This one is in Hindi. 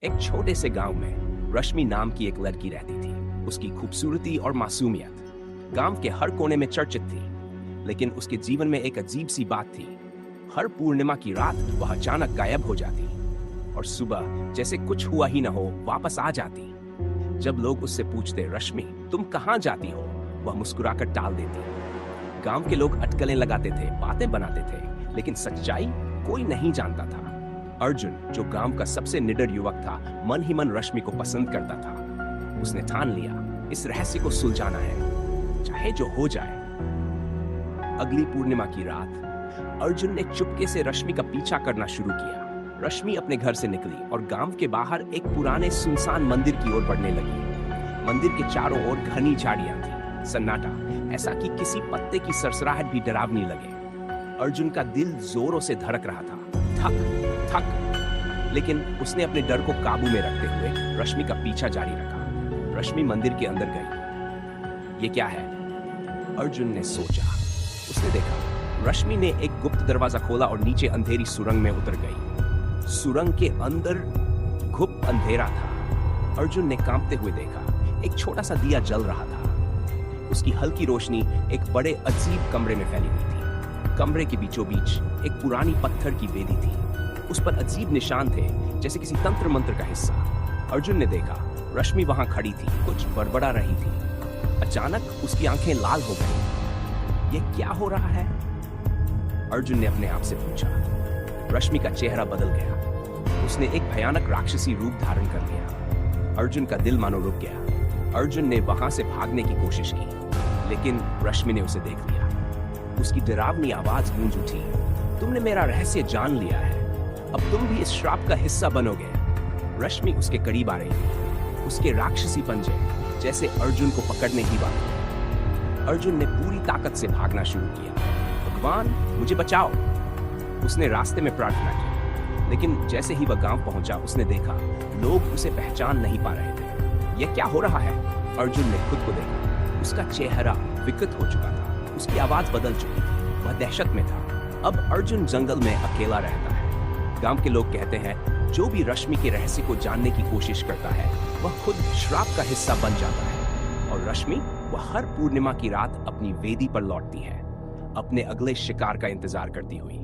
एक छोटे से गांव में रश्मि नाम की एक लड़की रहती थी। उसकी खूबसूरती और मासूमियत गांव के हर कोने में चर्चित थी। लेकिन उसके जीवन में एक अजीब सी बात थी। हर पूर्णिमा की रात वह अचानक गायब हो जाती और सुबह जैसे कुछ हुआ ही न हो वापस आ जाती। जब लोग उससे पूछते, रश्मि तुम कहाँ जाती हो, वह मुस्कुराकर टाल देती। गांव के लोग अटकलें लगाते थे, बातें बनाते थे, लेकिन सच्चाई कोई नहीं जानता था। अर्जुन, जो गांव का सबसे निडर युवक था, मन ही मन रश्मि को पसंद करता था। उसने ठान लिया, इस रहस्य को सुलझाना है, चाहे जो हो जाए। अगली पूर्णिमा की रात अर्जुन ने चुपके से रश्मि का पीछा करना शुरू किया। रश्मि अपने घर से निकली और गांव के बाहर एक पुराने सुनसान मंदिर की ओर बढ़ने लगी। मंदिर के चारों ओर घनी झाड़ियां थी, सन्नाटा ऐसा कि किसी पत्ते की सरसराहट भी डरावनी लगे। अर्जुन का दिल जोरों से धड़क रहा था, थक थक, लेकिन उसने अपने डर को काबू में रखते हुए रश्मि का पीछा जारी रखा। रश्मि मंदिर के अंदर गई। ये क्या है? अर्जुन ने सोचा। उसने देखा रश्मि ने एक गुप्त दरवाजा खोला और नीचे अंधेरी सुरंग में उतर गई। सुरंग के अंदर गुप्त अंधेरा था। अर्जुन ने कांपते हुए देखा एक छोटा सा दिया जल रहा था। उसकी हल्की रोशनी एक बड़े अजीब कमरे में फैली हुई थी। कमरे के बीचों बीच एक पुरानी पत्थर की वेदी थी। उस पर अजीब निशान थे, जैसे किसी तंत्र मंत्र का हिस्सा। अर्जुन ने देखा रश्मि वहां खड़ी थी, कुछ बड़बड़ा रही थी। अचानक उसकी आंखें लाल हो गई। ये क्या हो रहा है? अर्जुन ने अपने आप से पूछा। रश्मि का चेहरा बदल गया। उसने एक भयानक राक्षसी रूप धारण कर लिया। अर्जुन का दिल मानो रुक गया। अर्जुन ने वहां से भागने की कोशिश की, लेकिन रश्मि ने उसे देख लिया। उसकी डरावनी आवाज गूंज उठी, तुमने मेरा रहस्य जान लिया है, अब तुम भी इस श्राप का हिस्सा बनोगे। रश्मि उसके करीब आ रही थी, उसके राक्षसी पंजे जैसे अर्जुन को पकड़ने ही वाले थे। अर्जुन ने पूरी ताकत से भागना शुरू किया। भगवान मुझे बचाओ, उसने रास्ते में प्रार्थना की। लेकिन जैसे ही वह गांव पहुंचा, उसने देखा लोग उसे पहचान नहीं पा रहे थे। यह क्या हो रहा है? अर्जुन ने खुद को देखा। उसका चेहरा विकृत हो चुका था, उसकी आवाज बदल चुकी थी। वह दहशत में था। अब अर्जुन जंगल में अकेला रहता है। गांव के लोग कहते हैं जो भी रश्मि के रहस्य को जानने की कोशिश करता है, वह खुद श्राप का हिस्सा बन जाता है। और रश्मि, वह हर पूर्णिमा की रात अपनी वेदी पर लौटती है, अपने अगले शिकार का इंतजार करती हुई।